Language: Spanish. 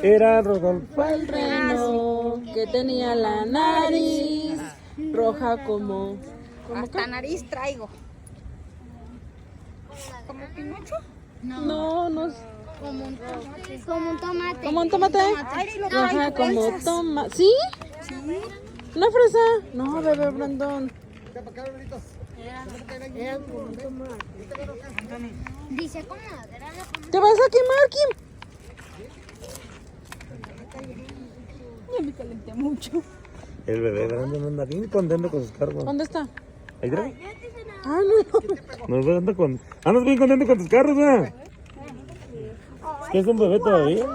Era Rodolfo. El reno que tenía la nariz roja como Hasta nariz traigo. ¿Como Pinocho? no, Como un tomate. como un tomate. Ay, lo Roja traigo como fresas. tomate. ¿Sí? ¿Una fresa? No, bebé Brandon. Dice como era ¿Te vas a quemar, Kim? El bebé Brandon anda bien contento con sus carros. ¿Dónde está? Ahí trae. Ah, no. Andas bien contento con tus carros, ¿verdad? ¿Qué es un bebé todavía?